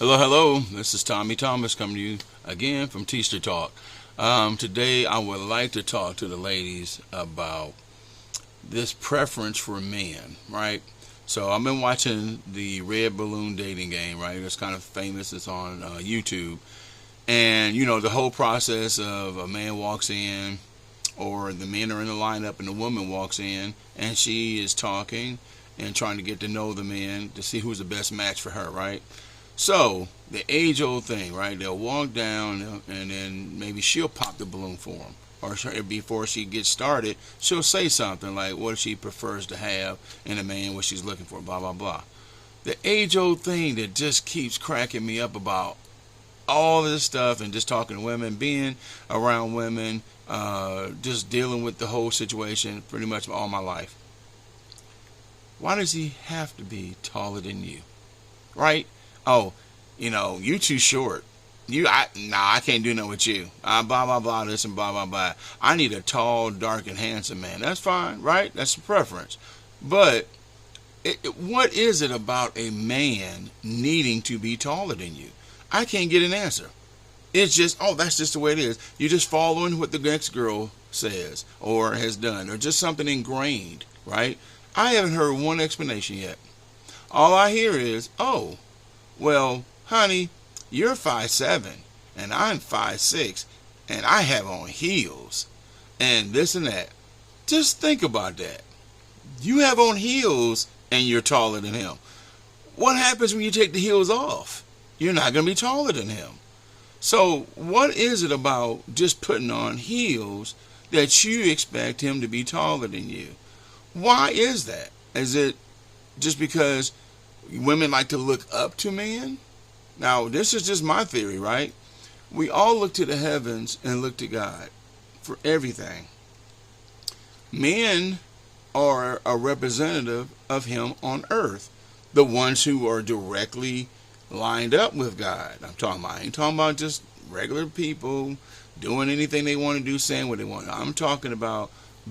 Hello, hello. This is Tommy Thomas coming to you again from T-ster Talk. Today, I would like to talk to the ladies about this preference for men, right? So I've been watching the Red Balloon Dating Game, right? It's kind of famous. It's on YouTube, and the whole process of a man walks in, or the men are in the lineup, and the woman walks in, and she is talking and trying to get to know the man to see who's the best match for her, right? So, the age-old thing, right? They'll walk down and then maybe she'll pop the balloon for him. Or before she gets started, she'll say something like what she prefers to have in a man, what she's looking for, blah, blah, blah. The age-old thing that just keeps cracking me up about all this stuff and just talking to women, being around women, just dealing with the whole situation pretty much all my life. Why does he have to be taller than you? Right? Oh, you too short. I can't do nothing with you. Blah, blah, blah, this and blah, blah, blah. I need a tall, dark, and handsome man. That's fine, right? That's a preference. But what is it about a man needing to be taller than you? I can't get an answer. It's just, that's just the way it is. You're just following what the next girl says or has done, or just something ingrained, right? I haven't heard one explanation yet. All I hear is, well, honey, you're 5'7", and I'm 5'6", and I have on heels, and this and that. Just think about that. You have on heels, and you're taller than him. What happens when you take the heels off? You're not going to be taller than him. So what is it about just putting on heels that you expect him to be taller than you? Why is that? Is it just because women like to look up to men? Now, this is just my theory, right? We all look to the heavens and look to God for everything. Men are a representative of him on earth, the ones who are directly lined up with God. I ain't talking about just regular people doing anything they want to do, saying what they want. I'm talking about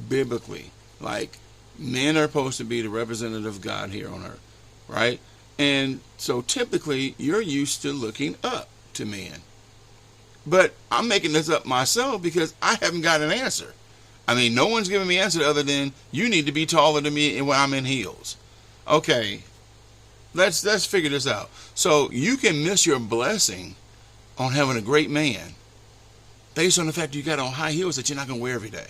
biblically. Like, men are supposed to be the representative of God here on earth, right? And so typically you're used to looking up to men. But I'm making this up myself because I haven't got an answer. I mean, no one's giving me an answer other than you need to be taller than me when I'm in heels. Okay, let's figure this out. So you can miss your blessing on having a great man based on the fact you got on high heels that you're not going to wear every day,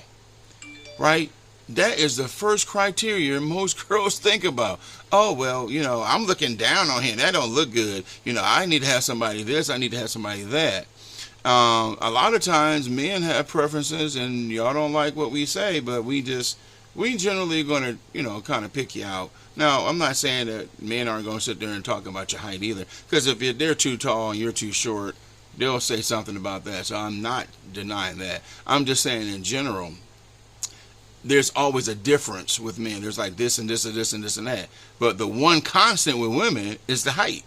right? That is the first criteria most girls think about. Oh, well, I'm looking down on him. That don't look good. I need to have somebody this. I need to have somebody that. A lot of times men have preferences and y'all don't like what we say, but we generally going to, kind of pick you out. Now, I'm not saying that men aren't going to sit there and talk about your height either, because if they're too tall and you're too short, they'll say something about that. So I'm not denying that. I'm just saying in general, there's always a difference with men. There's like this and this and this and this and that. But the one constant with women is the height.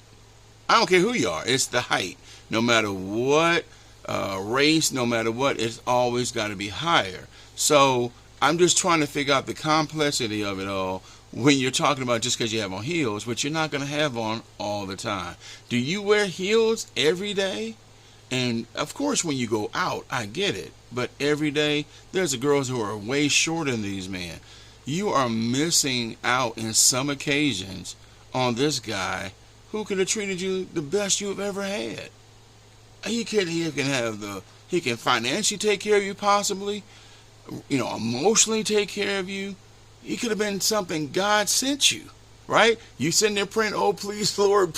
I don't care who you are. It's the height. No matter what race, no matter what, it's always got to be higher. So I'm just trying to figure out the complexity of it all when you're talking about just because you have on heels, which you're not going to have on all the time. Do you wear heels every day? And of course, when you go out, I get it. But every day, there's girls who are way shorter than these men. You are missing out in some occasions on this guy who could have treated you the best you've ever had. He can financially take care of you, possibly, emotionally take care of you. He could have been something God sent you, right? You sitting there praying, oh, please, Lord,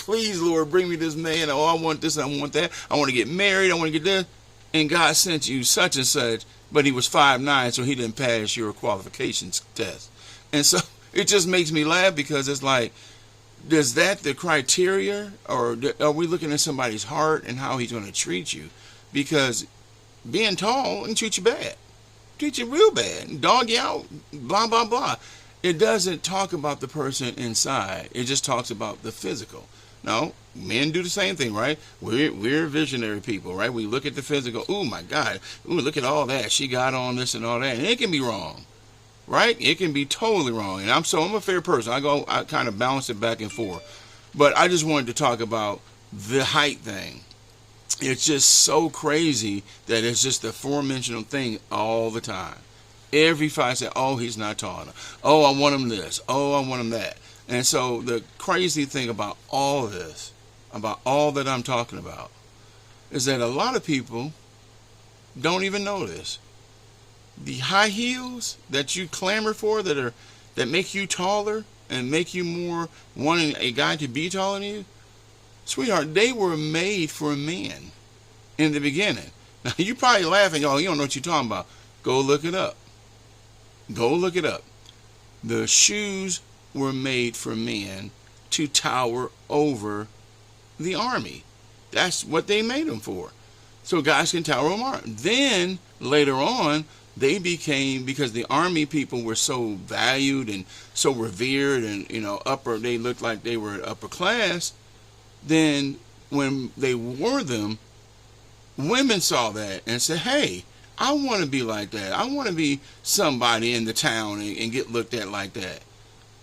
bring me this man. Oh, I want this, I want that. I want to get married, I want to get this. And God sent you such and such, but he was 5'9", so he didn't pass your qualifications test. And so it just makes me laugh because it's like, is that the criteria? Or are we looking at somebody's heart and how he's going to treat you? Because being tall and treat you bad. Treat you real bad. Dog you out. Blah, blah, blah. It doesn't talk about the person inside. It just talks about the physical. No, men do the same thing, right? We're visionary people, right? We look at the physical. Oh, my God. Ooh, look at all that. She got on this and all that. And it can be wrong. Right? It can be totally wrong. And I'm a fair person. I kind of balance it back and forth. But I just wanted to talk about the height thing. It's just so crazy that it's just a four-dimensional thing all the time. Every fight say, oh, he's not tall enough. Oh, I want him this. Oh, I want him that. And so the crazy thing about all this, about all that I'm talking about, is that a lot of people don't even know this. The high heels that you clamor for, that make you taller and make you more wanting a guy to be taller than you, sweetheart, they were made for men in the beginning. Now, you probably laughing, oh, you don't know what you're talking about. Go look it up. Go look it up. The shoes were made for men to tower over the army. That's what they made them for. So guys can tower over army. Then, later on, they became, because the army people were so valued and so revered and, they looked like they were upper class, then when they wore them, women saw that and said, hey, I want to be like that. I want to be somebody in the town and get looked at like that.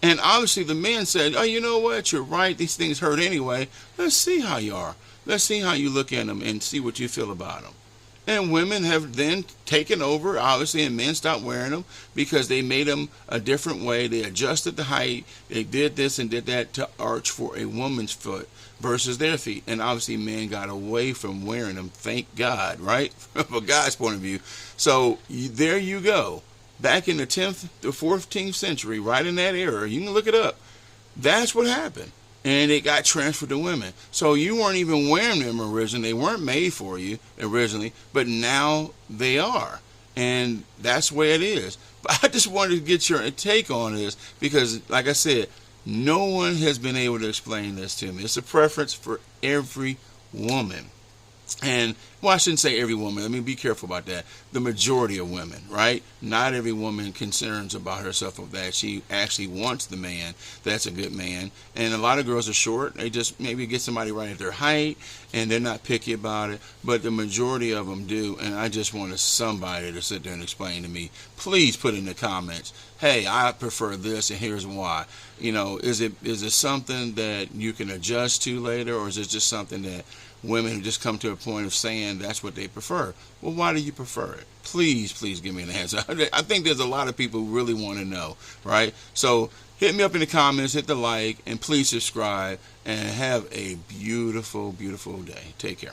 And obviously the men said, oh, you know what? You're right. These things hurt anyway. Let's see how you are. Let's see how you look at them and see what you feel about them. And women have then taken over, obviously, and men stopped wearing them because they made them a different way. They adjusted the height. They did this and did that to arch for a woman's foot versus their feet. And obviously, men got away from wearing them, thank God, right? From a guy's point of view. So there you go. Back in the 10th to 14th century, right in that era, you can look it up. That's what happened. And it got transferred to women. So you weren't even wearing them originally. They weren't made for you originally, but now they are. And that's the way it is. But I just wanted to get your take on this because, like I said, no one has been able to explain this to me. It's a preference for every woman. And, well, I shouldn't say every woman. Let me be careful about that. The majority of women, right? Not every woman concerns about herself of that. She actually wants the man that's a good man. And a lot of girls are short. They just maybe get somebody right at their height, and they're not picky about it. But the majority of them do. And I just wanted somebody to sit there and explain to me. Please put in the comments, hey, I prefer this, and here's why. Is it something that you can adjust to later, or is it just something that women who just come to a point of saying that's what they prefer? Well, why do you prefer it? Please give me an answer. I think there's a lot of people who really want to know, right? So hit me up in the comments, hit the like, and please subscribe, and have a beautiful, beautiful day. Take care.